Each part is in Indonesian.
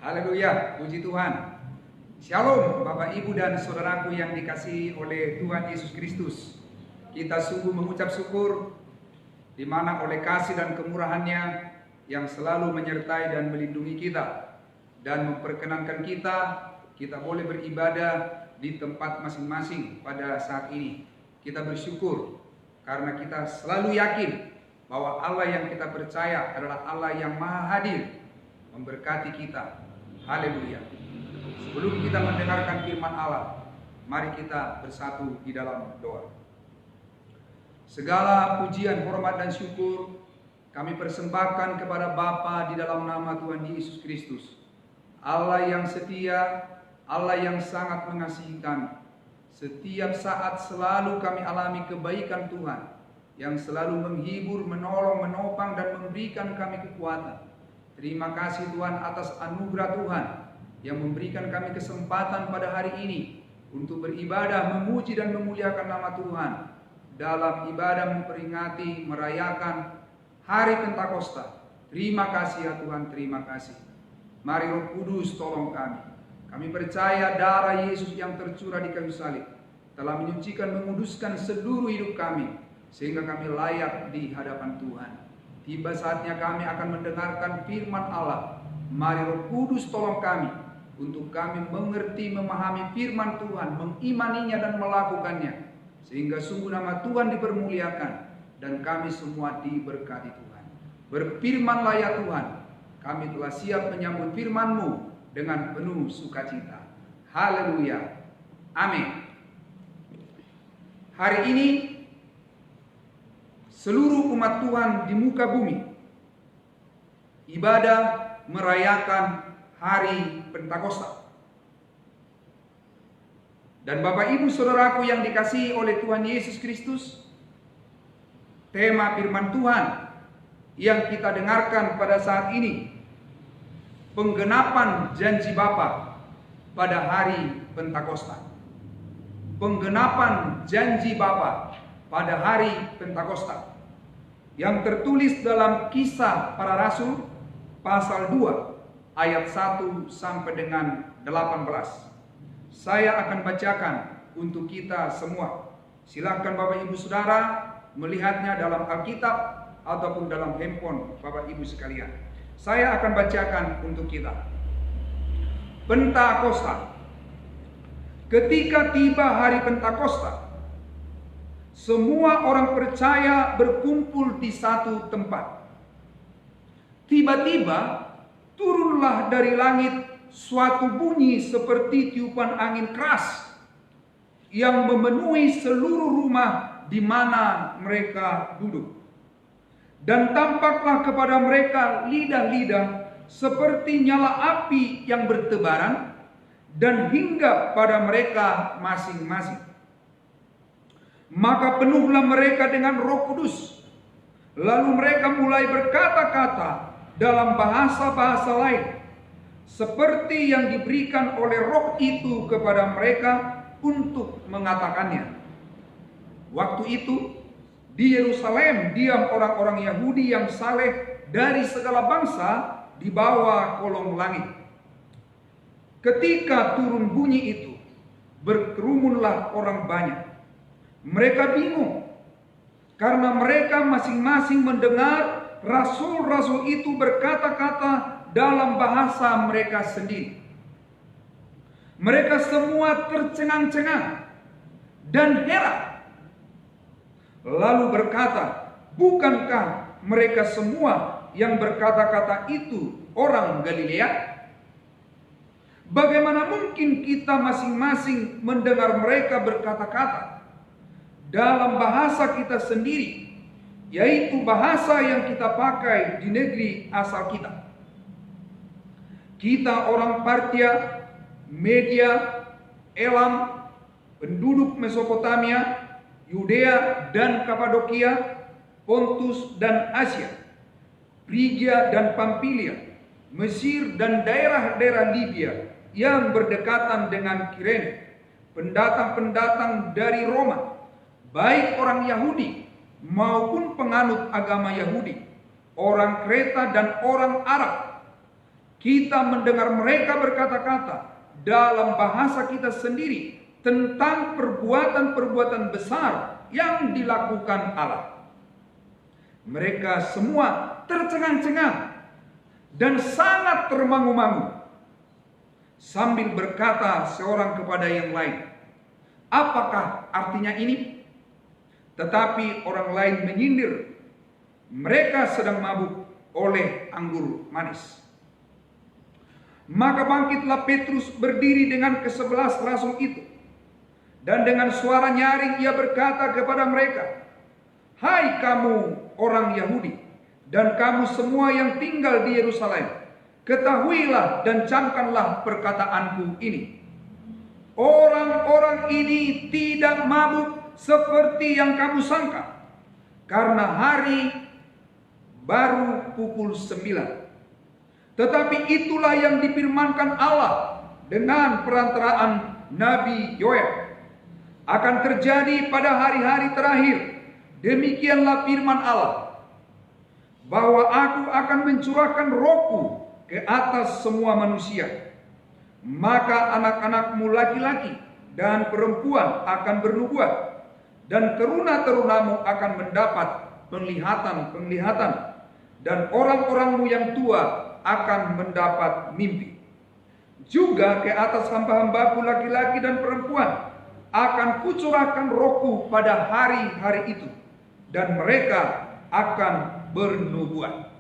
Haleluya, puji Tuhan. Shalom Bapak Ibu dan saudaraku yang dikasihi oleh Tuhan Yesus Kristus. Kita sungguh mengucap syukur di mana oleh kasih dan kemurahan-Nya yang selalu menyertai dan melindungi kita dan memperkenankan kita boleh beribadah di tempat masing-masing pada saat ini. Kita bersyukur karena kita selalu yakin bahwa Allah yang kita percaya adalah Allah yang maha hadir memberkati kita. Haleluya. Sebelum kita mendengarkan firman Allah, mari kita bersatu di dalam doa. Segala pujian, hormat dan syukur kami persembahkan kepada Bapa di dalam nama Tuhan Yesus Kristus. Allah yang setia, Allah yang sangat mengasihi kami. Setiap saat selalu kami alami kebaikan Tuhan yang selalu menghibur, menolong, menopang dan memberikan kami kekuatan. Terima kasih Tuhan atas anugerah Tuhan yang memberikan kami kesempatan pada hari ini untuk beribadah, memuji dan memuliakan nama Tuhan dalam ibadah memperingati, merayakan hari Pentakosta. Terima kasih ya Tuhan, terima kasih. Mari Roh Kudus tolong kami. Kami percaya darah Yesus yang tercurah di kayu salib telah menyucikan, menguduskan seluruh hidup kami sehingga kami layak di hadapan Tuhan. Tiba saatnya kami akan mendengarkan firman Allah. Mari Roh Kudus tolong kami untuk kami mengerti, memahami firman Tuhan, mengimaninya dan melakukannya, sehingga sungguh nama Tuhan dipermuliakan dan kami semua diberkati Tuhan. Berfirmanlah ya Tuhan, kami telah siap menyambut firman-Mu dengan penuh sukacita. Haleluya. Amin. Hari ini seluruh umat Tuhan di muka bumi ibadah merayakan hari Pentakosta. Dan Bapak Ibu saudaraku yang dikasihi oleh Tuhan Yesus Kristus, tema firman Tuhan yang kita dengarkan pada saat ini, penggenapan janji Bapa pada hari Pentakosta. Penggenapan janji Bapa pada hari Pentakosta yang tertulis dalam Kisah Para Rasul pasal 2 ayat 1 sampai dengan 18. Saya akan bacakan untuk kita semua. Silakan Bapak Ibu Saudara melihatnya dalam Alkitab ataupun dalam handphone Bapak Ibu sekalian. Saya akan bacakan untuk kita. Pentakosta. Ketika tiba hari Pentakosta, semua orang percaya berkumpul di satu tempat. Tiba-tiba turunlah dari langit suatu bunyi seperti tiupan angin keras yang memenuhi seluruh rumah di mana mereka duduk. Dan tampaklah kepada mereka lidah-lidah seperti nyala api yang bertebaran dan hinggap pada mereka masing-masing. Maka penuhlah mereka dengan Roh Kudus. Lalu mereka mulai berkata-kata dalam bahasa-bahasa lain, seperti yang diberikan oleh Roh itu kepada mereka untuk mengatakannya. Waktu itu di Yerusalem diam orang-orang Yahudi yang saleh dari segala bangsa di bawah kolong langit. Ketika turun bunyi itu, berkerumunlah orang banyak. Mereka bingung karena mereka masing-masing mendengar rasul-rasul itu berkata-kata dalam bahasa mereka sendiri. Mereka semua tercengang-cengang dan heran. Lalu berkata, bukankah mereka semua yang berkata-kata itu orang Galilea? Bagaimana mungkin kita masing-masing mendengar mereka berkata-kata dalam bahasa kita sendiri, yaitu bahasa yang kita pakai di negeri asal kita? Kita orang Partia, Media, Elam, penduduk Mesopotamia, Yudea dan Kapadokia, Pontus dan Asia, Frigia dan Pamfilia, Mesir dan daerah-daerah Libya yang berdekatan dengan Kirene, pendatang-pendatang dari Roma, baik orang Yahudi maupun penganut agama Yahudi, orang Kreta dan orang Arab. kita mendengar mereka berkata-kata dalam bahasa kita sendiri tentang perbuatan-perbuatan besar yang dilakukan Allah. Mereka semua tercengang-cengang dan sangat termangu-mangu, sambil berkata seorang kepada yang lain, "Apakah artinya ini?" Tetapi orang lain menyindir, "Mereka sedang mabuk oleh anggur manis." Maka bangkitlah Petrus berdiri dengan ke-11 rasul itu, dan dengan suara nyaring ia berkata kepada mereka, "Hai kamu orang Yahudi, dan kamu semua yang tinggal di Yerusalem, ketahuilah dan camkanlah perkataanku ini. Orang-orang ini tidak mabuk seperti yang kamu sangka, karena hari baru pukul 9. Tetapi itulah yang difirmankan Allah dengan perantaraan Nabi Yoel. Akan terjadi pada hari-hari terakhir, demikianlah firman Allah, bahwa aku akan mencurahkan rohku ke atas semua manusia. Maka anak-anakmu laki-laki dan perempuan akan bernubuat, dan teruna-terunamu akan mendapat penglihatan-penglihatan, dan orang-orangmu yang tua akan mendapat mimpi. Juga ke atas hamba-hambaku laki-laki dan perempuan akan kucurahkan rohku pada hari-hari itu, dan mereka akan bernubuat."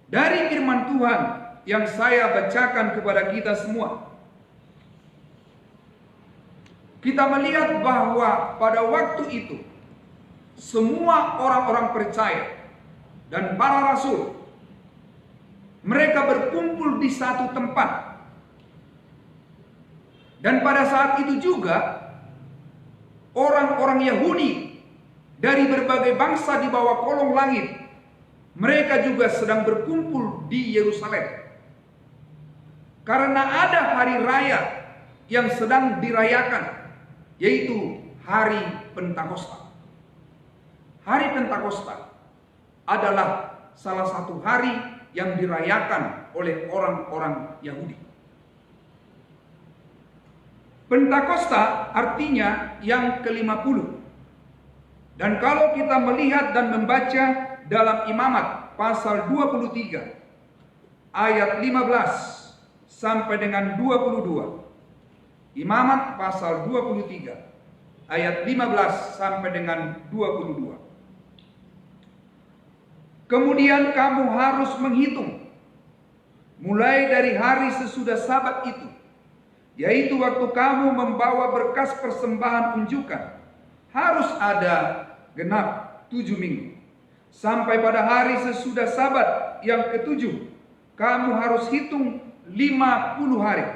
Dari firman Tuhan yang saya bacakan kepada kita semua, kita melihat bahwa pada waktu itu semua orang-orang percaya dan para rasul, mereka berkumpul di satu tempat. Dan pada saat itu juga orang-orang Yahudi dari berbagai bangsa di bawah kolong langit, mereka juga sedang berkumpul di Yerusalem. Karena ada hari raya yang sedang dirayakan, yaitu hari Pentakosta. Hari Pentakosta adalah salah satu hari yang dirayakan oleh orang-orang Yahudi. Pentakosta artinya yang ke-50. Dan kalau kita melihat dan membaca dalam Imamat pasal 23 ayat 15 sampai dengan 22. Imamat pasal 23 ayat 15 sampai dengan 22. "Kemudian kamu harus menghitung mulai dari hari sesudah Sabat itu, yaitu waktu kamu membawa berkas persembahan unjukan, harus ada genap 7 minggu. Sampai pada hari sesudah Sabat yang ke-7, kamu harus hitung 50 hari.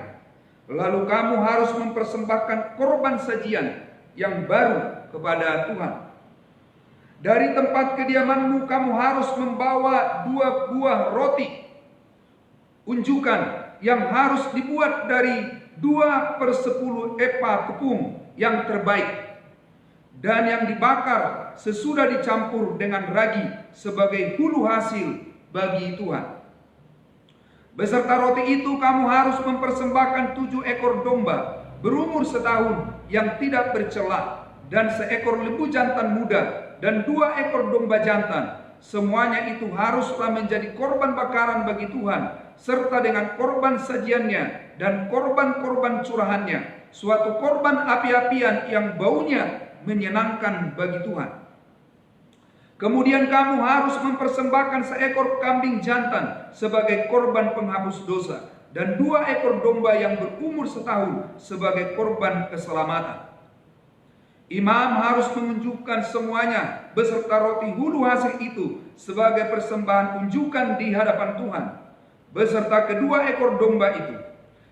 Lalu kamu harus mempersembahkan korban sajian yang baru kepada Tuhan. Dari tempat kediamanmu kamu harus membawa 2 buah roti unjukan yang harus dibuat dari 2/10 epa tepung yang terbaik, dan yang dibakar sesudah dicampur dengan ragi sebagai hulu hasil bagi Tuhan. Beserta roti itu kamu harus mempersembahkan 7 ekor domba berumur setahun yang tidak bercela, dan seekor lembu jantan muda, dan 2 ekor domba jantan. Semuanya itu haruslah menjadi korban bakaran bagi Tuhan, serta dengan korban sajiannya dan korban-korban curahannya, suatu korban api-apian yang baunya menyenangkan bagi Tuhan. Kemudian kamu harus mempersembahkan seekor kambing jantan sebagai korban penghapus dosa, dan 2 ekor domba yang berumur setahun sebagai korban keselamatan. Imam harus menunjukkan semuanya beserta roti hulu hasil itu sebagai persembahan unjukan di hadapan Tuhan, beserta kedua ekor domba itu.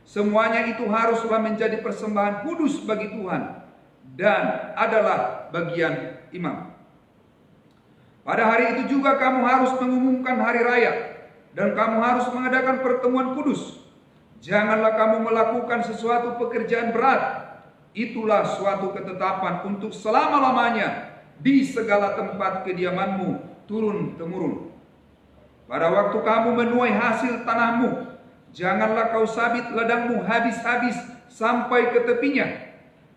Semuanya itu haruslah menjadi persembahan kudus bagi Tuhan dan adalah bagian imam. Pada hari itu juga kamu harus mengumumkan hari raya, dan kamu harus mengadakan pertemuan kudus. Janganlah kamu melakukan sesuatu pekerjaan berat. Itulah suatu ketetapan untuk selama-lamanya di segala tempat kediamanmu turun-temurun. Pada waktu kamu menuai hasil tanahmu, janganlah kau sabit ladangmu habis-habis sampai ke tepinya,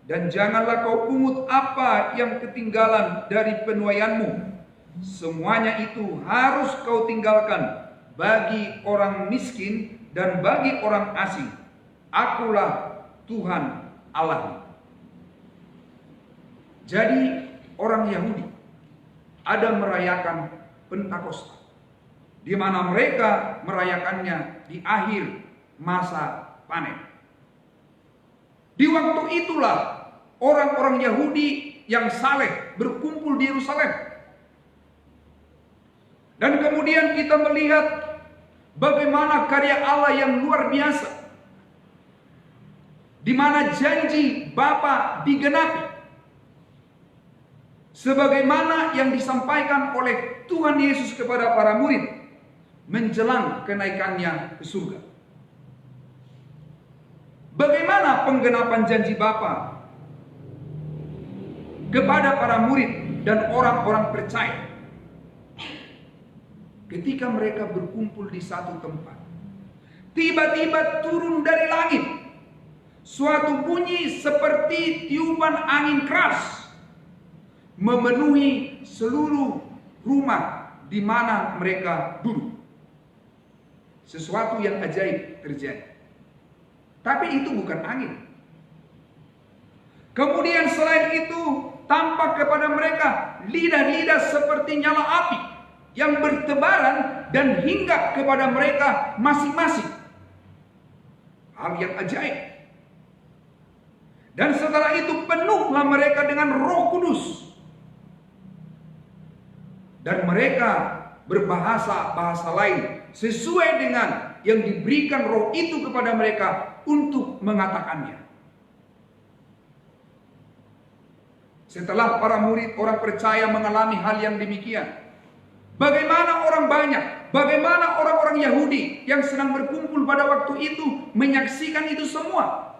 dan janganlah kau pungut apa yang ketinggalan dari penuaianmu. Semuanya itu harus kau tinggalkan bagi orang miskin dan bagi orang asing. Akulah Tuhan Allahmu. Jadi orang Yahudi ada merayakan Pentakosta, di mana mereka merayakannya di akhir masa panen. Di waktu itulah orang-orang Yahudi yang saleh berkumpul di Yerusalem. Dan kemudian kita melihat bagaimana karya Allah yang luar biasa, di mana janji Bapa digenapi, sebagaimana yang disampaikan oleh Tuhan Yesus kepada para murid menjelang kenaikannya ke surga. Bagaimana penggenapan janji Bapa kepada para murid dan orang-orang percaya ketika mereka berkumpul di satu tempat? Tiba-tiba turun dari langit suatu bunyi seperti tiupan angin keras, memenuhi seluruh rumah di mana mereka duduk. Sesuatu yang ajaib terjadi. Tapi itu bukan angin. Kemudian selain itu tampak kepada mereka lidah-lidah seperti nyala api yang bertebaran dan hinggap kepada mereka masing-masing. Hal yang ajaib. Dan setelah itu penuhlah mereka dengan Roh Kudus. Dan mereka berbahasa-bahasa lain sesuai dengan yang diberikan Roh itu kepada mereka untuk mengatakannya. Setelah para murid orang percaya mengalami hal yang demikian, bagaimana orang banyak, bagaimana orang-orang Yahudi yang sedang berkumpul pada waktu itu menyaksikan itu semua?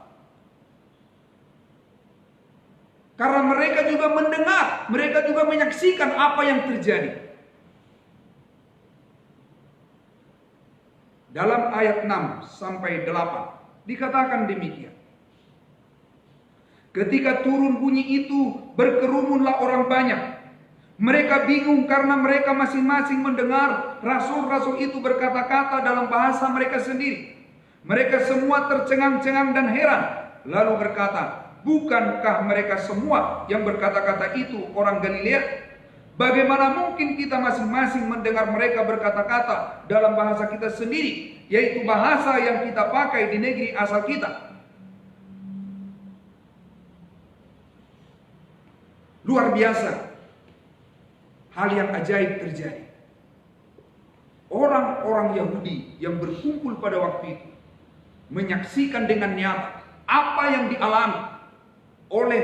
Karena mereka juga mendengar, mereka juga menyaksikan apa yang terjadi. Dalam ayat 6 sampai 8 dikatakan demikian. Ketika turun bunyi itu, berkerumunlah orang banyak. Mereka bingung karena mereka masing-masing mendengar rasul-rasul itu berkata-kata dalam bahasa mereka sendiri. Mereka semua tercengang-cengang dan heran, lalu berkata, bukankah mereka semua yang berkata-kata itu orang Galilea? Bagaimana mungkin kita masing-masing mendengar mereka berkata-kata dalam bahasa kita sendiri, yaitu bahasa yang kita pakai di negeri asal kita? Luar biasa. Hal yang ajaib terjadi. Orang-orang Yahudi yang berkumpul pada waktu itu menyaksikan dengan nyata apa yang dialami oleh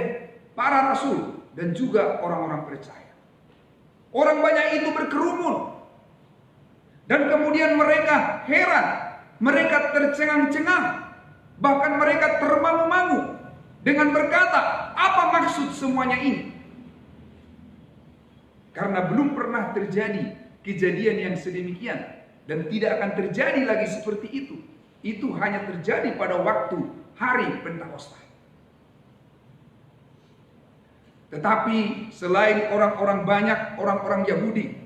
para rasul dan juga orang-orang percaya. Orang banyak itu berkerumun. Dan kemudian mereka heran. Mereka tercengang-cengang. Bahkan mereka termangu-mangu. Dengan berkata, apa maksud semuanya ini? Karena belum pernah terjadi kejadian yang sedemikian. Dan tidak akan terjadi lagi seperti itu. Itu hanya terjadi pada waktu hari Pentakosta. Tetapi selain orang-orang banyak, orang-orang Yahudi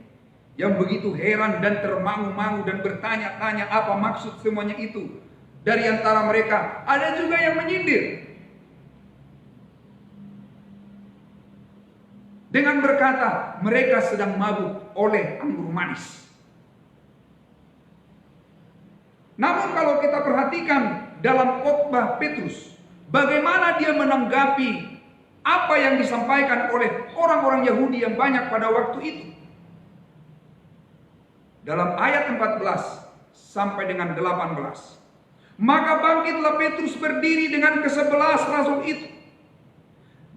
yang begitu heran dan termangu-mangu dan bertanya-tanya apa maksud semuanya itu, dari antara mereka ada juga yang menyindir dengan berkata mereka sedang mabuk oleh anggur manis. Namun kalau kita perhatikan dalam khotbah Petrus, bagaimana dia menanggapi apa yang disampaikan oleh orang-orang Yahudi yang banyak pada waktu itu. Dalam ayat 14 sampai dengan 18. Maka bangkitlah Petrus berdiri dengan ke-11 rasul itu.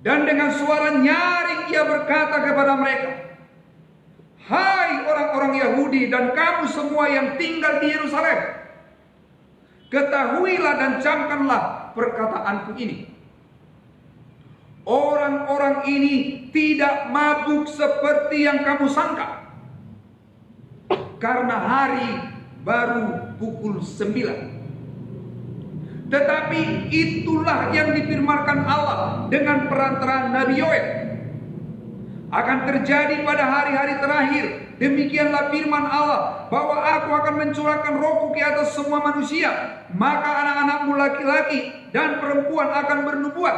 Dan dengan suara nyaring ia berkata kepada mereka, hai orang-orang Yahudi dan kamu semua yang tinggal di Yerusalem, ketahuilah dan camkanlah perkataanku ini. Orang-orang ini tidak mabuk seperti yang kamu sangka. karena hari baru pukul 9. Tetapi itulah yang difirmankan Allah dengan perantaraan Nabi Yoel. Akan terjadi pada hari-hari terakhir, demikianlah firman Allah, bahwa aku akan mencurahkan rohku ke atas semua manusia. Maka anak-anakmu laki-laki dan perempuan akan bernubuat,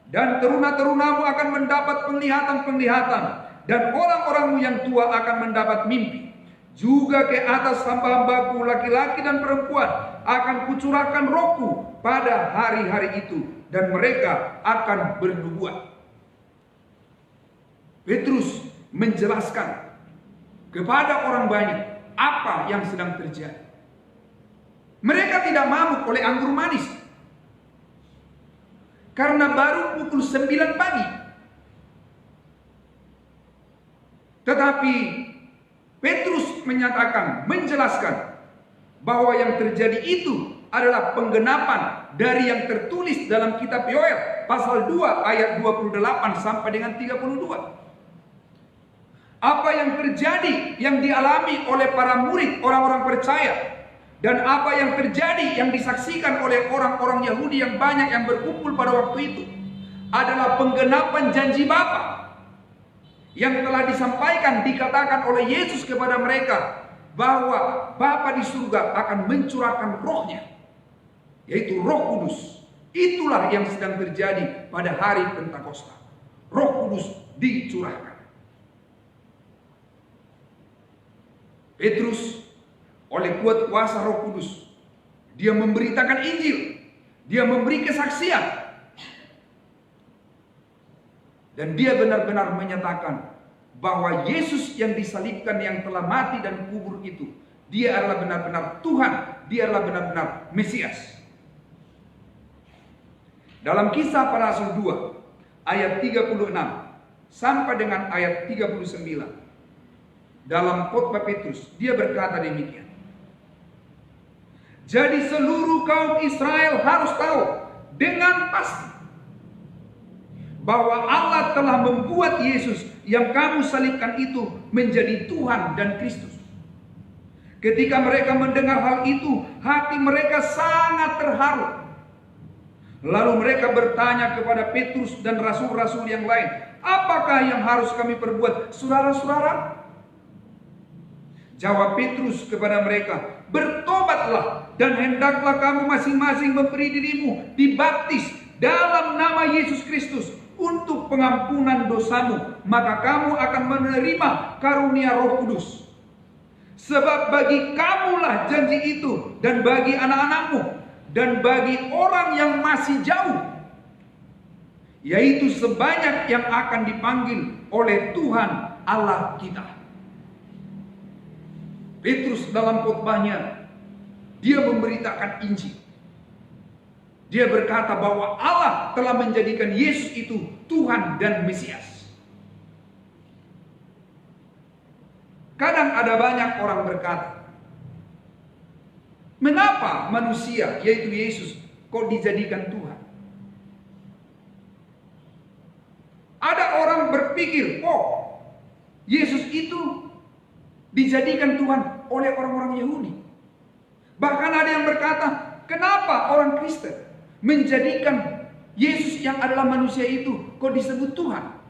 dan teruna-terunamu akan mendapat penglihatan-penglihatan, dan orang-orangmu yang tua akan mendapat mimpi. Juga ke atas hamba-hambaku laki-laki dan perempuan akan kucurahkan rohku pada hari-hari itu, dan mereka akan bernubuat. Petrus menjelaskan kepada orang banyak apa yang sedang terjadi. Mereka tidak mabuk oleh anggur manis, karena baru pukul 9 pagi. Tetapi Petrus menyatakan, menjelaskan bahwa yang terjadi itu adalah penggenapan dari yang tertulis dalam kitab Yoel pasal 2 ayat 28 sampai dengan 32. Apa yang terjadi, yang dialami oleh para murid, orang-orang percaya, dan apa yang terjadi, yang disaksikan oleh orang-orang Yahudi yang banyak yang berkumpul pada waktu itu, adalah penggenapan janji Bapa yang telah disampaikan, dikatakan oleh Yesus kepada mereka, bahwa Bapa di surga akan mencurahkan rohnya, yaitu Roh Kudus. Itulah yang sedang terjadi pada hari Pentakosta. Roh Kudus dicurahkan. Petrus oleh kuat kuasa Roh Kudus, dia memberitakan Injil, dia memberi kesaksian, dan dia benar-benar menyatakan bahwa Yesus yang disalibkan, yang telah mati dan kubur itu, dia adalah benar-benar Tuhan, dia adalah benar-benar Mesias. Dalam Kisah Para Rasul 2 ayat 36 sampai dengan ayat 39, dalam khotbah Petrus, dia berkata demikian. Jadi seluruh kaum Israel harus tahu dengan pasti bahwa Allah telah membuat Yesus yang kamu salibkan itu menjadi Tuhan dan Kristus. Ketika mereka mendengar hal itu, hati mereka sangat terharu. Lalu mereka bertanya kepada Petrus dan rasul-rasul yang lain, apakah yang harus kami perbuat, saudara-saudara? Jawab Petrus kepada mereka, bertobatlah dan hendaklah kamu masing-masing memberi dirimu dibaptis dalam nama Yesus Kristus untuk pengampunan dosamu, maka kamu akan menerima karunia Roh Kudus. Sebab bagi kamulah janji itu, dan bagi anak-anakmu, dan bagi orang yang masih jauh, yaitu sebanyak yang akan dipanggil oleh Tuhan Allah kita. Petrus dalam khotbahnya, dia memberitakan Injil. Dia berkata bahwa Allah telah menjadikan Yesus itu Tuhan dan Mesias. Kadang ada banyak orang berkata, mengapa manusia, yaitu Yesus, kok dijadikan Tuhan? Ada orang berpikir, oh, Yesus itu dijadikan Tuhan oleh orang-orang Yahudi. Bahkan ada yang berkata, kenapa orang Kristen menjadikan Yesus yang adalah manusia itu kok disebut Tuhan?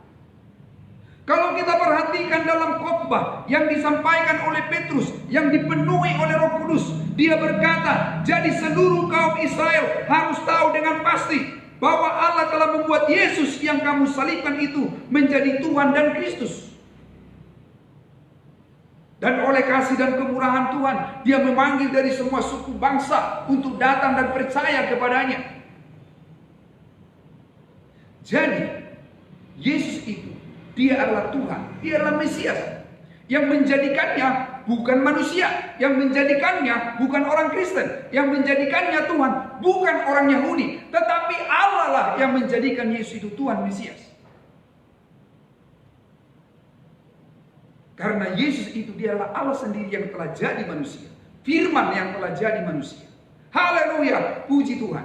Kalau kita perhatikan dalam khotbah yang disampaikan oleh Petrus, yang dipenuhi oleh Roh Kudus, dia berkata, jadi seluruh kaum Israel harus tahu dengan pasti bahwa Allah telah membuat Yesus yang kamu salibkan itu menjadi Tuhan dan Kristus. Dan oleh kasih dan kemurahan Tuhan, dia memanggil dari semua suku bangsa untuk datang dan percaya kepadanya. Jadi, Yesus itu, dia adalah Tuhan, dia adalah Mesias. Yang menjadikannya bukan manusia, yang menjadikannya bukan orang Kristen, yang menjadikannya Tuhan bukan orang Yahudi, tetapi Allah lah yang menjadikan Yesus itu Tuhan Mesias. Karena Yesus itu dia adalah Allah sendiri yang telah jadi manusia, Firman yang telah jadi manusia. Haleluya, puji Tuhan.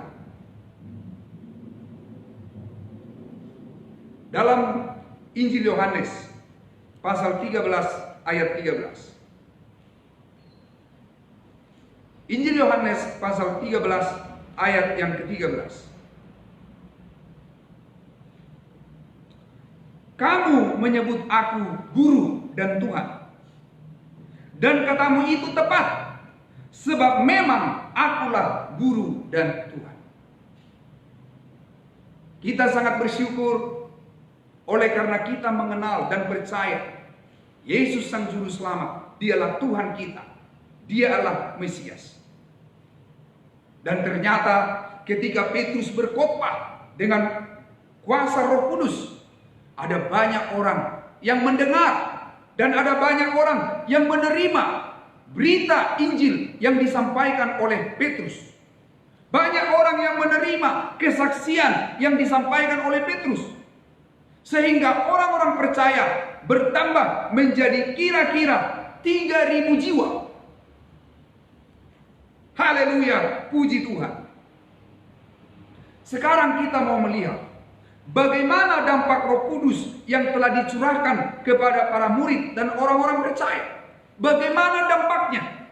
Dalam Injil Yohanes pasal 13 ayat 13. Injil Yohanes pasal 13 ayat yang ke-13. Kamu menyebut aku guru dan Tuhan, dan katamu itu tepat, sebab memang akulah guru dan Tuhan. Kita sangat bersyukur oleh karena kita mengenal dan percaya Yesus Sang Juru Selamat, Dialah Tuhan kita, Dia adalah Mesias. Dan ternyata ketika Petrus berkhotbah dengan kuasa Roh Kudus, ada banyak orang yang mendengar dan ada banyak orang yang menerima berita Injil yang disampaikan oleh Petrus. Banyak orang yang menerima kesaksian yang disampaikan oleh Petrus. Sehingga orang-orang percaya bertambah menjadi kira-kira 3.000 jiwa. Haleluya, puji Tuhan. Sekarang kita mau melihat bagaimana dampak Roh Kudus yang telah dicurahkan kepada para murid dan orang-orang percaya. Bagaimana dampaknya?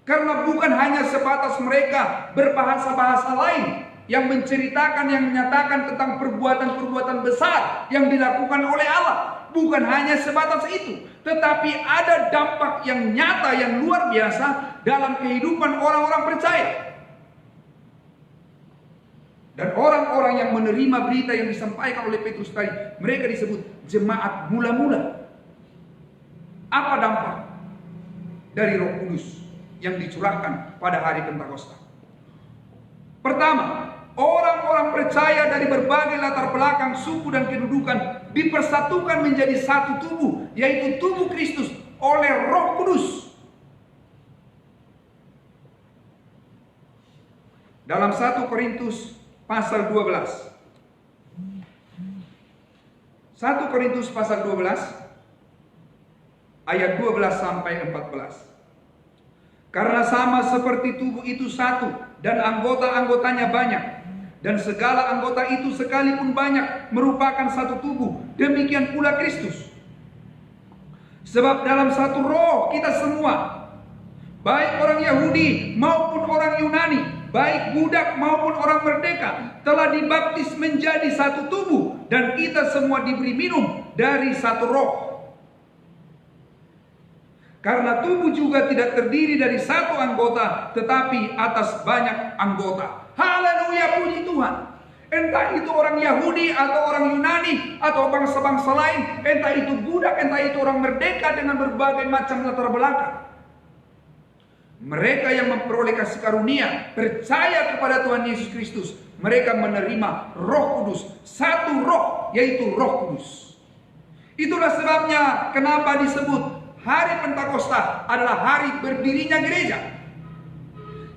Karena bukan hanya sebatas mereka berbahasa-bahasa lain yang menceritakan, yang menyatakan tentang perbuatan-perbuatan besar yang dilakukan oleh Allah. Bukan hanya sebatas itu, tetapi ada dampak yang nyata, yang luar biasa dalam kehidupan orang-orang percaya. Dan orang-orang yang menerima berita yang disampaikan oleh Petrus tadi, mereka disebut jemaat mula-mula. Apa dampak dari Roh Kudus yang dicurahkan pada hari Pentakosta? Pertama, orang-orang percaya dari berbagai latar belakang, suku dan kedudukan dipersatukan menjadi satu tubuh, yaitu tubuh Kristus oleh Roh Kudus. Dalam 1 Korintus pasal 12. 1 Korintus pasal 12 ayat 12 sampai 14. Karena sama seperti tubuh itu satu dan anggota-anggotanya banyak, dan segala anggota itu sekalipun banyak merupakan satu tubuh, demikian pula Kristus. Sebab dalam satu roh kita semua, baik orang Yahudi maupun orang Yunani, baik budak maupun orang merdeka, telah dibaptis menjadi satu tubuh, dan kita semua diberi minum dari satu roh. Karena tubuh juga tidak terdiri dari satu anggota, tetapi atas banyak anggota. Haleluya, puji Tuhan. Entah itu orang Yahudi atau orang Yunani atau bangsa-bangsa lain, entah itu budak, entah itu orang merdeka dengan berbagai macam latar belakang. Mereka yang memperoleh kasih karunia, percaya kepada Tuhan Yesus Kristus, mereka menerima Roh Kudus, satu roh, yaitu Roh Kudus. Itulah sebabnya kenapa disebut hari Pentakosta adalah hari berdirinya gereja.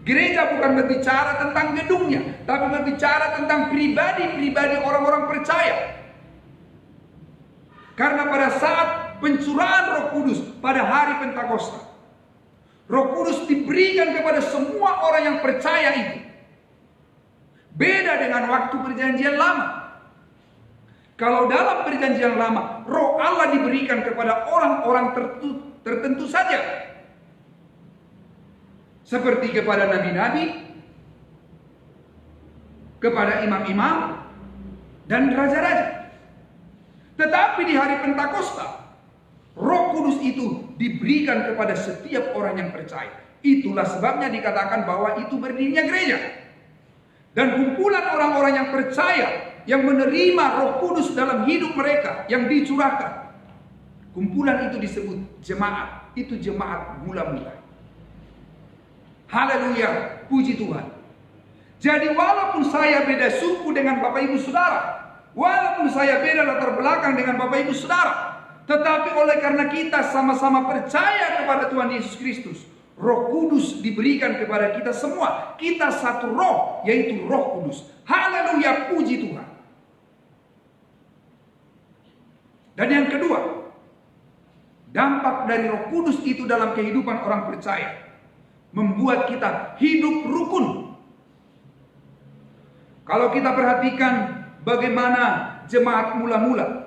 Gereja bukan berbicara tentang gedungnya, tapi berbicara tentang pribadi-pribadi orang-orang percaya. Karena pada saat pencurahan Roh Kudus pada hari Pentakosta, Roh Kudus diberikan kepada semua orang yang percaya itu. Beda dengan waktu perjanjian lama. Kalau dalam perjanjian lama, Roh Allah diberikan kepada orang-orang tertentu saja. Seperti kepada nabi-nabi, kepada imam-imam, dan raja-raja. Tetapi di hari Pentakosta, Roh Kudus itu diberikan kepada setiap orang yang percaya. Itulah sebabnya dikatakan bahwa itu berdirinya gereja. Dan kumpulan orang-orang yang percaya, yang menerima Roh Kudus dalam hidup mereka, yang dicurahkan, kumpulan itu disebut jemaat. Itu jemaat mula-mula. Haleluya, puji Tuhan. Jadi walaupun saya beda suku dengan Bapak Ibu Saudara, walaupun saya beda latar belakang dengan Bapak Ibu Saudara, tetapi oleh karena kita sama-sama percaya kepada Tuhan Yesus Kristus, Roh Kudus diberikan kepada kita semua. Kita satu roh, yaitu Roh Kudus. Haleluya, puji Tuhan. Dan yang kedua, dampak dari Roh Kudus itu dalam kehidupan orang percaya membuat kita hidup rukun. Kalau kita perhatikan bagaimana jemaat mula-mula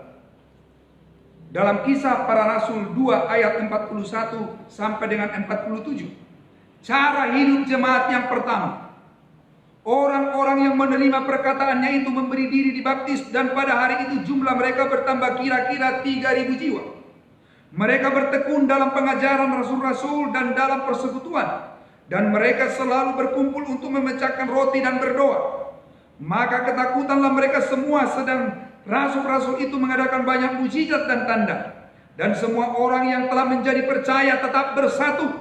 dalam Kisah Para Rasul 2 ayat 41 sampai dengan 47. cara hidup jemaat yang pertama. Orang-orang yang menerima perkataannya itu memberi diri dibaptis, dan pada hari itu jumlah mereka bertambah kira-kira 3.000 jiwa. Mereka bertekun dalam pengajaran rasul-rasul dan dalam persekutuan, dan mereka selalu berkumpul untuk memecahkan roti dan berdoa. Maka ketakutanlah mereka semua, sedang rasul-rasul itu mengadakan banyak mujizat dan tanda. Dan semua orang yang telah menjadi percaya tetap bersatu,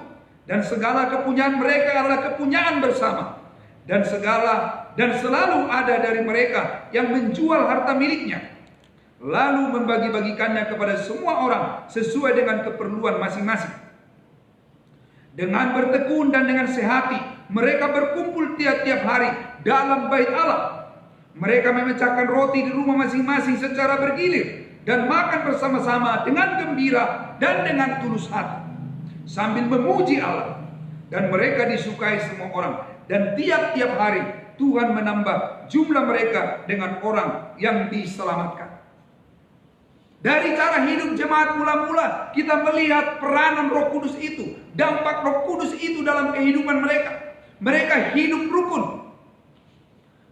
dan segala kepunyaan mereka adalah kepunyaan bersama. Dan selalu ada dari mereka yang menjual harta miliknya, lalu membagi-bagikannya kepada semua orang sesuai dengan keperluan masing-masing. Dengan bertekun dan dengan sehati, mereka berkumpul tiap-tiap hari dalam bait Allah. Mereka memecahkan roti di rumah masing-masing secara bergilir, dan makan bersama-sama dengan gembira dan dengan tulus hati, sambil memuji Allah. Dan mereka disukai semua orang. Dan tiap-tiap hari Tuhan menambah jumlah mereka dengan orang yang diselamatkan. Dari cara hidup jemaat mula-mula, kita melihat peranan Roh Kudus itu, dampak Roh Kudus itu dalam kehidupan mereka. Mereka hidup rukun,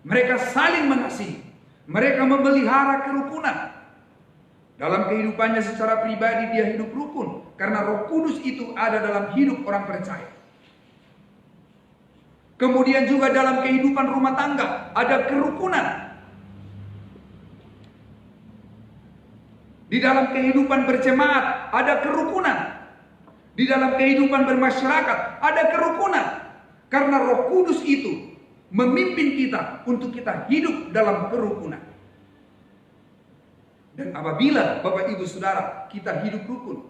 mereka saling mengasihi, mereka memelihara kerukunan. Dalam kehidupannya secara pribadi dia hidup rukun, karena Roh Kudus itu ada dalam hidup orang percaya. Kemudian juga dalam kehidupan rumah tangga ada kerukunan. Di dalam kehidupan berjemaat ada kerukunan. Di dalam kehidupan bermasyarakat ada kerukunan. Karena Roh Kudus itu memimpin kita untuk kita hidup dalam kerukunan. Dan apabila Bapak Ibu Saudara kita hidup rukun,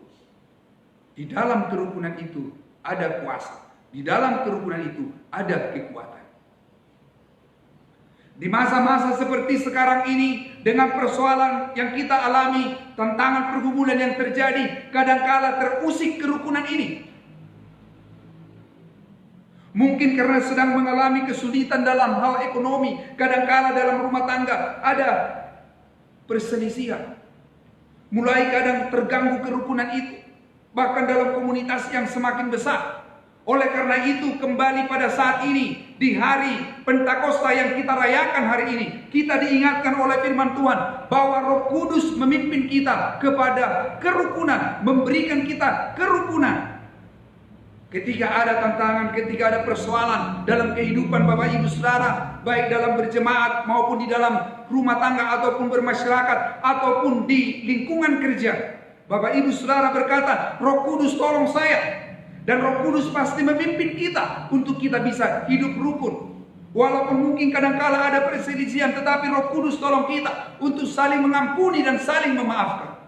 di dalam kerukunan itu ada kuasa. Di dalam kerukunan itu ada kekuatan. Di masa-masa seperti sekarang ini, dengan persoalan yang kita alami, tantangan pergumulan yang terjadi, kadangkala terusik kerukunan ini. Mungkin karena sedang mengalami kesulitan dalam hal ekonomi, kadangkala dalam rumah tangga ada perselisihan. Mulai kadang terganggu kerukunan itu, bahkan dalam komunitas yang semakin besar. Oleh karena itu, kembali pada saat ini, di hari Pentakosta yang kita rayakan hari ini, kita diingatkan oleh firman Tuhan bahwa Roh Kudus memimpin kita kepada kerukunan, memberikan kita kerukunan. Ketika ada tantangan, ketika ada persoalan dalam kehidupan Bapak Ibu Saudara, baik dalam berjemaat maupun di dalam rumah tangga ataupun bermasyarakat ataupun di lingkungan kerja, Bapak Ibu Saudara berkata, Roh Kudus tolong saya. Dan Roh Kudus pasti memimpin kita untuk kita bisa hidup rukun. Walaupun mungkin kadangkala ada perselisihan, tetapi Roh Kudus tolong kita untuk saling mengampuni dan saling memaafkan.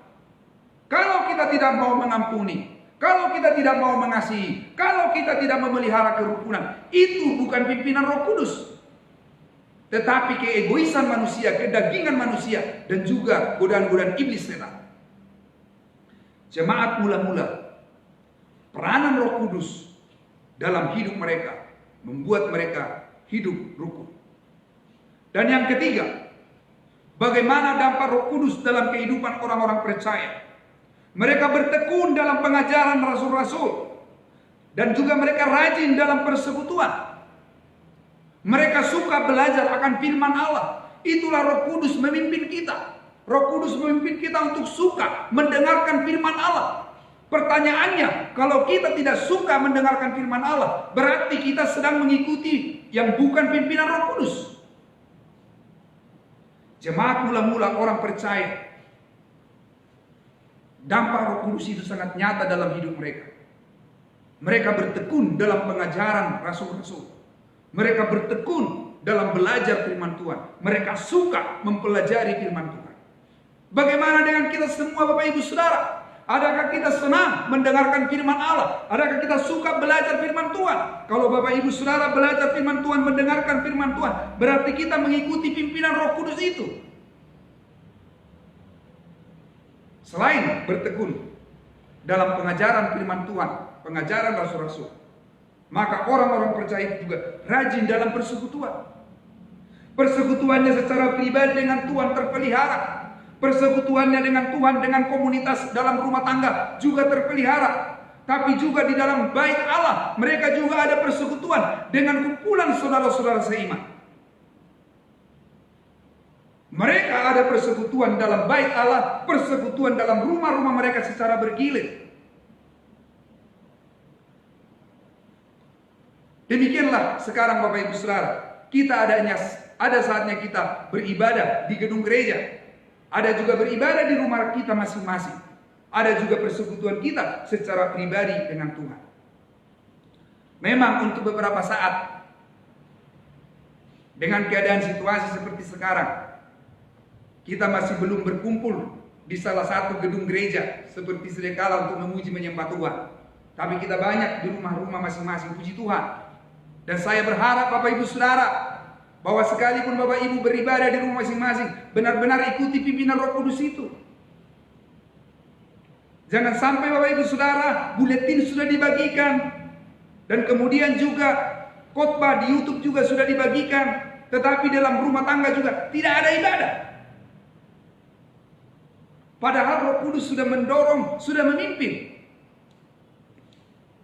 Kalau kita tidak mau mengampuni, kalau kita tidak mau mengasihi, kalau kita tidak memelihara kerukunan, itu bukan pimpinan Roh Kudus, tetapi keegoisan manusia, kedagingan manusia, dan juga godaan-godaan iblis setan. Jemaat mula-mula, peranan Roh Kudus dalam hidup mereka membuat mereka hidup rukun. Dan yang ketiga, bagaimana dampak Roh Kudus dalam kehidupan orang-orang percaya? Mereka bertekun dalam pengajaran rasul-rasul, dan juga mereka rajin dalam persekutuan. Mereka suka belajar akan firman Allah. Itulah Roh Kudus memimpin kita. Roh Kudus memimpin kita untuk suka mendengarkan firman Allah. Pertanyaannya, kalau kita tidak suka mendengarkan firman Allah, berarti kita sedang mengikuti yang bukan pimpinan Roh Kudus. Jemaat mula-mula orang percaya, dampak Roh Kudus itu sangat nyata dalam hidup mereka. Mereka bertekun dalam pengajaran rasul-rasul. Mereka bertekun dalam belajar firman Tuhan. Mereka suka mempelajari firman Tuhan. Bagaimana dengan kita semua Bapak Ibu Saudara? Adakah kita senang mendengarkan firman Allah? Adakah kita suka belajar firman Tuhan? Kalau Bapak Ibu Saudara belajar firman Tuhan, mendengarkan firman Tuhan, berarti kita mengikuti pimpinan Roh Kudus itu. Selain bertekun dalam pengajaran firman Tuhan, pengajaran rasul-rasul, maka orang-orang percaya juga rajin dalam persekutuan. Persekutuannya secara pribadi dengan Tuhan terpelihara. Persekutuannya dengan Tuhan, dengan komunitas dalam rumah tangga juga terpelihara. tapi juga di dalam bait Allah mereka juga ada persekutuan dengan kumpulan saudara-saudara seiman. Mereka ada persekutuan dalam bait Allah, persekutuan dalam rumah-rumah mereka secara bergilir. Demikianlah sekarang Bapak Ibu Saudara, ada saatnya kita beribadah di gedung gereja. Ada juga beribadah di rumah kita masing-masing. Ada juga persekutuan kita secara pribadi dengan Tuhan. Memang untuk beberapa saat, dengan keadaan situasi seperti sekarang, kita masih belum berkumpul di salah satu gedung gereja seperti sedia kala untuk memuji menyembah Tuhan. Tapi kita banyak di rumah-rumah masing-masing, puji Tuhan. Dan saya berharap Bapak Ibu Saudara, bahwa sekalipun Bapak Ibu beribadah di rumah masing-masing, benar-benar ikuti pimpinan Roh Kudus itu. Jangan sampai Bapak Ibu Saudara, buletin sudah dibagikan, dan kemudian juga khotbah di YouTube juga sudah dibagikan, tetapi dalam rumah tangga juga tidak ada ibadah. Padahal Roh Kudus sudah mendorong, sudah memimpin.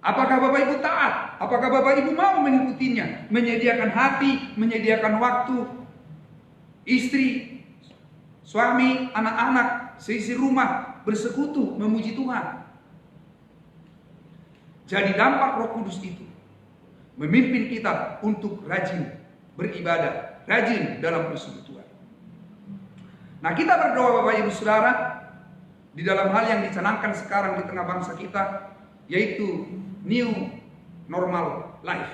Apakah Bapak Ibu taat? Apakah Bapak Ibu mau mengikutinya? Menyediakan hati, menyediakan waktu, istri, suami, anak-anak, seisi rumah bersekutu memuji Tuhan. Jadi dampak Roh Kudus itu memimpin kita untuk rajin beribadah, rajin dalam persekutuan. Nah, kita berdoa Bapak Ibu Saudara di dalam hal yang dicanangkan sekarang di tengah bangsa kita, yaitu new normal life,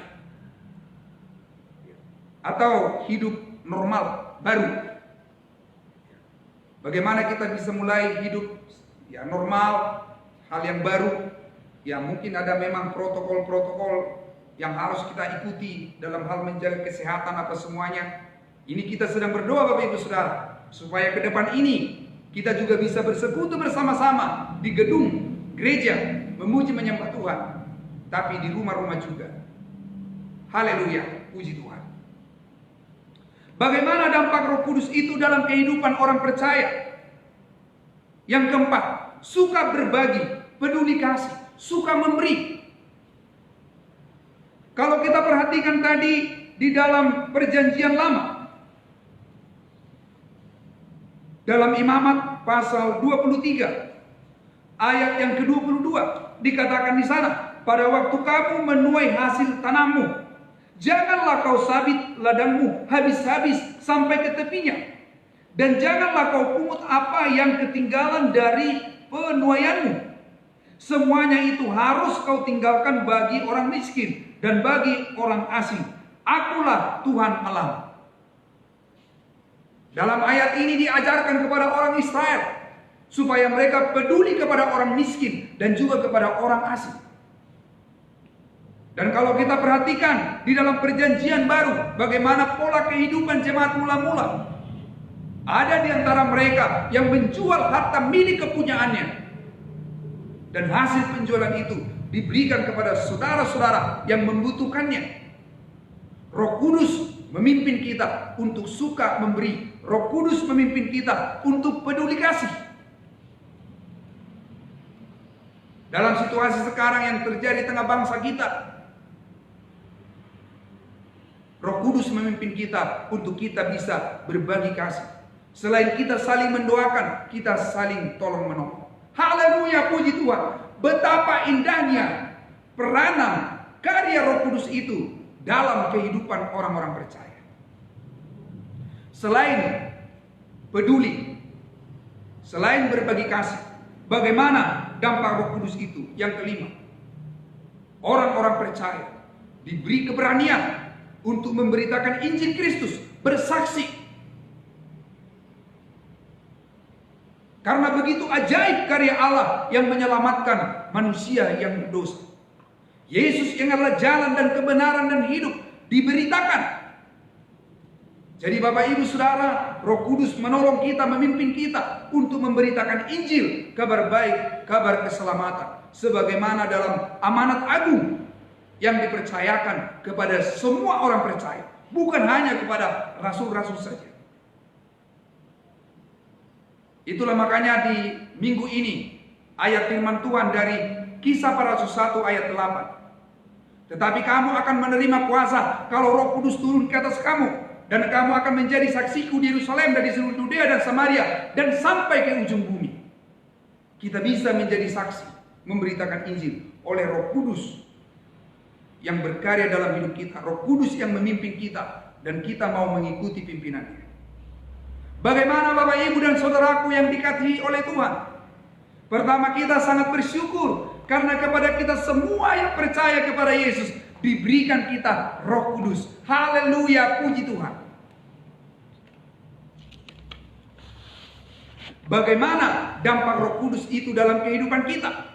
atau hidup normal baru. Bagaimana kita bisa mulai hidup normal, hal yang baru. Mungkin ada memang protokol-protokol yang harus kita ikuti dalam hal menjaga kesehatan apa semuanya. Ini kita sedang berdoa Bapak Ibu Saudara, supaya ke depan ini kita juga bisa bersekutu bersama-sama di gedung gereja memuji menyembah Tuhan, tapi di rumah-rumah juga. Haleluya, puji Tuhan. Bagaimana dampak Roh Kudus itu dalam kehidupan orang percaya? Yang keempat, suka berbagi, peduli kasih, suka memberi. Kalau kita perhatikan tadi di dalam Perjanjian Lama, dalam Imamat pasal 23 ayat yang ke-22 dikatakan di sana, pada waktu kamu menuai hasil tanammu, janganlah kau sabit ladangmu habis-habis sampai ke tepinya, dan janganlah kau pungut apa yang ketinggalan dari penuaianmu. Semuanya itu harus kau tinggalkan bagi orang miskin dan bagi orang asing. Akulah Tuhan Allah. Dalam ayat ini diajarkan kepada orang Israel supaya mereka peduli kepada orang miskin dan juga kepada orang asing. Dan kalau kita perhatikan di dalam Perjanjian Baru, bagaimana pola kehidupan jemaat mula-mula, ada di antara mereka yang menjual harta milik kepunyaannya, dan hasil penjualan itu diberikan kepada saudara-saudara yang membutuhkannya. Roh Kudus memimpin kita untuk suka memberi. Roh Kudus memimpin kita untuk peduli kasih. Dalam situasi sekarang yang terjadi di tengah bangsa kita, Roh Kudus memimpin kita untuk kita bisa berbagi kasih. Selain kita saling mendoakan, kita saling tolong menolong. Haleluya, puji Tuhan. Betapa indahnya peranan karya Roh Kudus itu dalam kehidupan orang-orang percaya. Selain peduli, selain berbagi kasih, bagaimana dampak Roh Kudus itu? Yang kelima, orang-orang percaya diberi keberanian untuk memberitakan Injil Kristus, bersaksi. Karena begitu ajaib karya Allah yang menyelamatkan manusia yang berdosa. Yesus yang adalah jalan dan kebenaran dan hidup diberitakan. Jadi Bapak Ibu Saudara, Roh Kudus menolong kita, memimpin kita untuk memberitakan Injil, kabar baik, kabar keselamatan. Sebagaimana dalam amanat agung yang dipercayakan kepada semua orang percaya, bukan hanya kepada rasul-rasul saja. Itulah makanya di minggu ini ayat firman Tuhan dari Kisah para Rasul 1 ayat 8. Tetapi kamu akan menerima kuasa kalau Roh Kudus turun ke atas kamu. Dan kamu akan menjadi saksiku di Yerusalem dan di seluruh Yudea dan Samaria dan sampai ke ujung bumi. Kita bisa menjadi saksi, memberitakan Injil oleh Roh Kudus yang berkarya dalam hidup kita. Roh Kudus yang memimpin kita dan kita mau mengikuti pimpinannya. Bagaimana Bapak Ibu dan Saudaraku yang dikasihi oleh Tuhan? Pertama, kita sangat bersyukur karena kepada kita semua yang percaya kepada Yesus diberikan kita Roh Kudus. Haleluya, puji Tuhan. Bagaimana dampak Roh Kudus itu dalam kehidupan kita?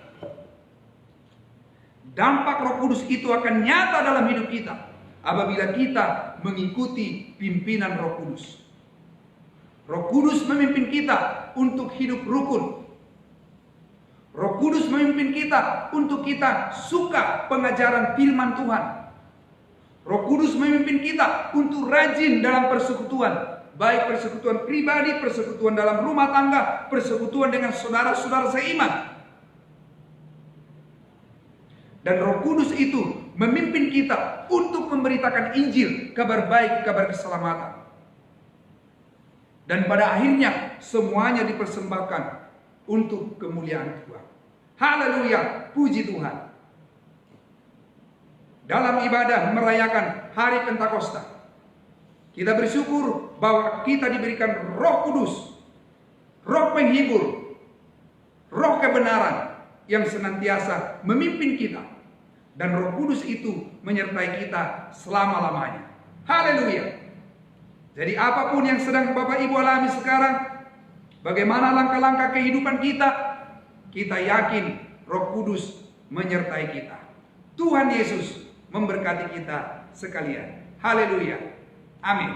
Dampak Roh Kudus itu akan nyata dalam hidup kita apabila kita mengikuti pimpinan Roh Kudus. Roh Kudus memimpin kita untuk hidup rukun. Roh Kudus memimpin kita untuk kita suka pengajaran firman Tuhan. Roh Kudus memimpin kita untuk rajin dalam persekutuan. Baik persekutuan pribadi, persekutuan dalam rumah tangga, persekutuan dengan saudara-saudara seiman. Dan Roh Kudus itu memimpin kita untuk memberitakan Injil, kabar baik, kabar keselamatan. Dan pada akhirnya semuanya dipersembahkan untuk kemuliaan Tuhan. Haleluya, puji Tuhan. Dalam ibadah merayakan hari Pentakosta, kita bersyukur bahwa kita diberikan Roh Kudus, Roh penghibur, Roh kebenaran yang senantiasa memimpin kita. Dan Roh Kudus itu menyertai kita selama-lamanya. Haleluya. Jadi apapun yang sedang Bapak Ibu alami sekarang, bagaimana langkah-langkah kehidupan kita, kita yakin Roh Kudus menyertai kita. Tuhan Yesus memberkati kita sekalian. Haleluya. Amin.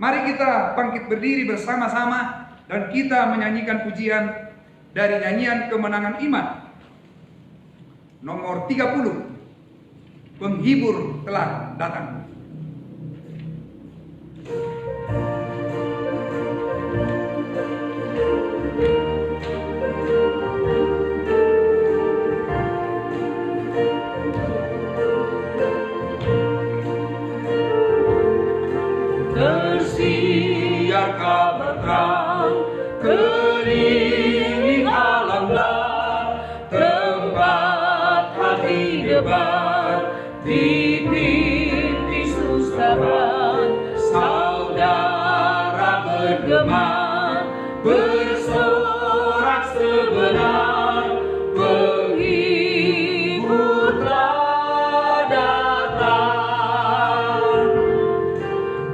Mari kita bangkit berdiri bersama-sama dan kita menyanyikan pujian dari nyanyian Kemenangan Iman nomor 30. Penghibur telah datang. Tersiar kabar terang, keliling alamlah, tempat hati debar, titik susahan, saudara bergema, bersorak sebenar, penghibur telah datang.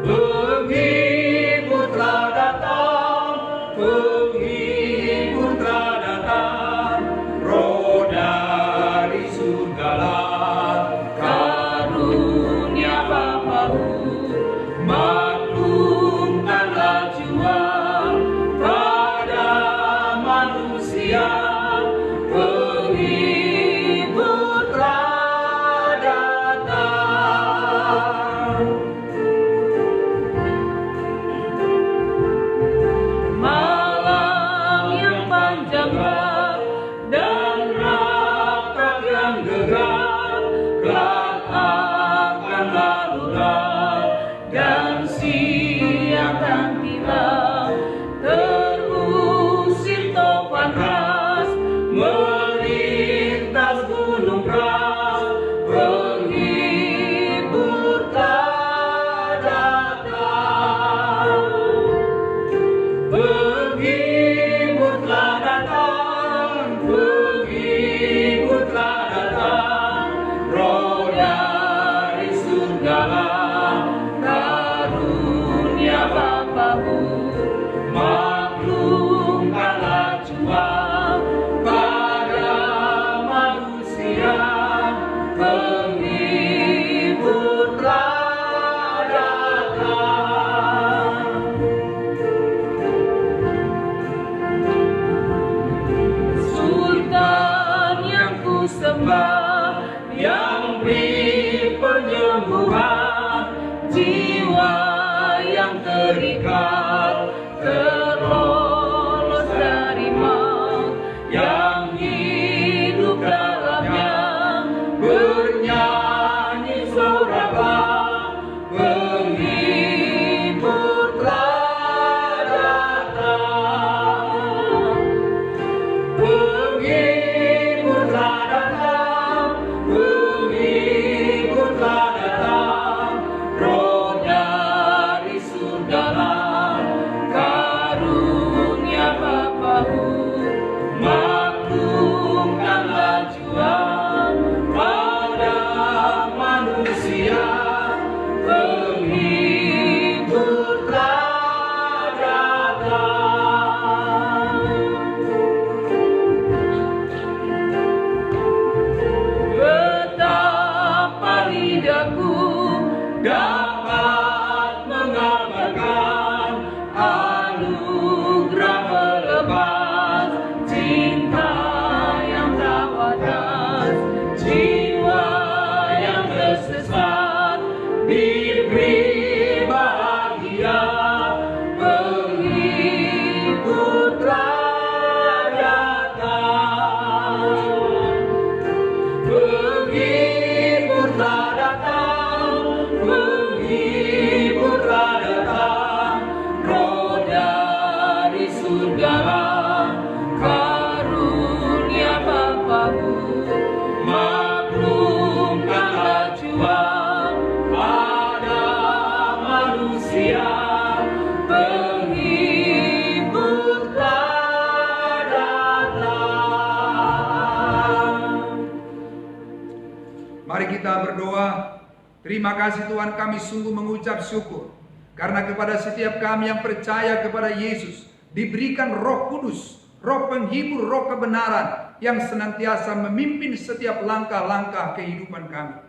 Penghibur telah datang, penghibur telah datang, Roh dari surgalah, karunia Bapamu, maklumkanlah jual pada manusia, penghibur telah datang. Malam yang panjang gelap dan rakat yang gegap, gelap akan lalulah dan siang akan tiba, terusir topan ras, melintas gunung keras, penghibur telah datang. Penghibur telah datang, penghibur telah datang, Roh dari surgalah, karunia Bapamu, maklumkanlah jua pada manusia, penghibur telah datang. Sultan yang ku sembah, yang beri penyembuhan, jiwa yang terikat, terlolos dari maut, yang hidup dalamnya dapat mengabarkan anugerah pelepas cinta yang tak batas, jiwa yang tersesat diberi bahagia, penghibur telah datang, penghibur telah datang, penghibur telah datang, Roh dari surga, karunia Bapaku, maklumkanlah jua pada manusia, penghibur telah datang. Mari kita berdoa. Terima kasih Tuhan, kami sungguh mengucap syukur karena kepada setiap kami yang percaya kepada Yesus diberikan Roh Kudus, Roh penghibur, Roh kebenaran yang senantiasa memimpin setiap langkah-langkah kehidupan kami.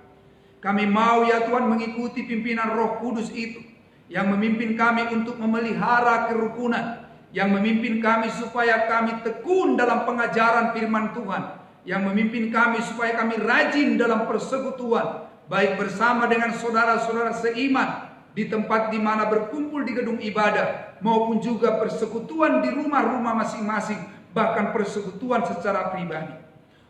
Kami mau ya Tuhan mengikuti pimpinan Roh Kudus itu yang memimpin kami untuk memelihara kerukunan, yang memimpin kami supaya kami tekun dalam pengajaran firman Tuhan, yang memimpin kami supaya kami rajin dalam persekutuan, baik bersama dengan saudara-saudara seiman di tempat di mana berkumpul di gedung ibadah, maupun juga persekutuan di rumah-rumah masing-masing, bahkan persekutuan secara pribadi.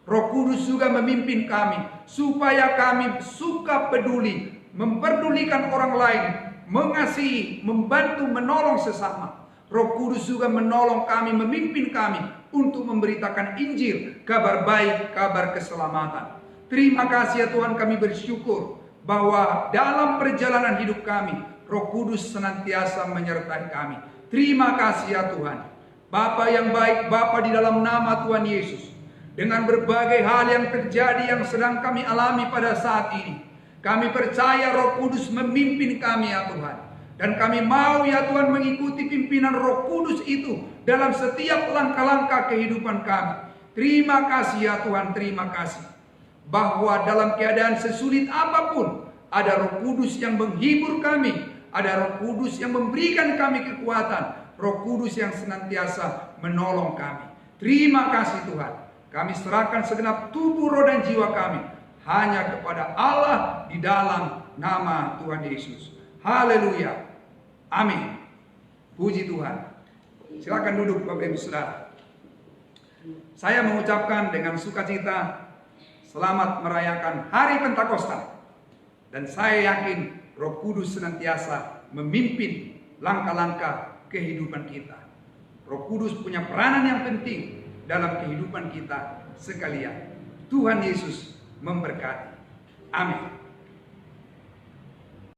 Roh Kudus juga memimpin kami supaya kami suka peduli, memperdulikan orang lain, mengasihi, membantu, menolong sesama. Roh Kudus juga menolong kami, memimpin kami untuk memberitakan Injil, kabar baik, kabar keselamatan. Terima kasih ya Tuhan, kami bersyukur bahwa dalam perjalanan hidup kami, Roh Kudus senantiasa menyertai kami. Terima kasih ya Tuhan. Bapa yang baik, Bapa di dalam nama Tuhan Yesus, dengan berbagai hal yang terjadi yang sedang kami alami pada saat ini, kami percaya Roh Kudus memimpin kami ya Tuhan. Dan kami mau ya Tuhan mengikuti pimpinan Roh Kudus itu dalam setiap langkah-langkah kehidupan kami. Terima kasih ya Tuhan, terima kasih. Bahwa dalam keadaan sesulit apapun, ada Roh Kudus yang menghibur kami, ada Roh Kudus yang memberikan kami kekuatan, Roh Kudus yang senantiasa menolong kami. Terima kasih Tuhan. Kami serahkan segenap tubuh, roh dan jiwa kami hanya kepada Allah di dalam nama Tuhan Yesus. Haleluya. Amin. Puji Tuhan. Silakan duduk Bapak Ibu Saudara. Saya mengucapkan dengan sukacita selamat merayakan Hari Pentakosta. Dan saya yakin Roh Kudus senantiasa memimpin langkah-langkah kehidupan kita. Roh Kudus punya peranan yang penting dalam kehidupan kita sekalian. Tuhan Yesus memberkati. Amin.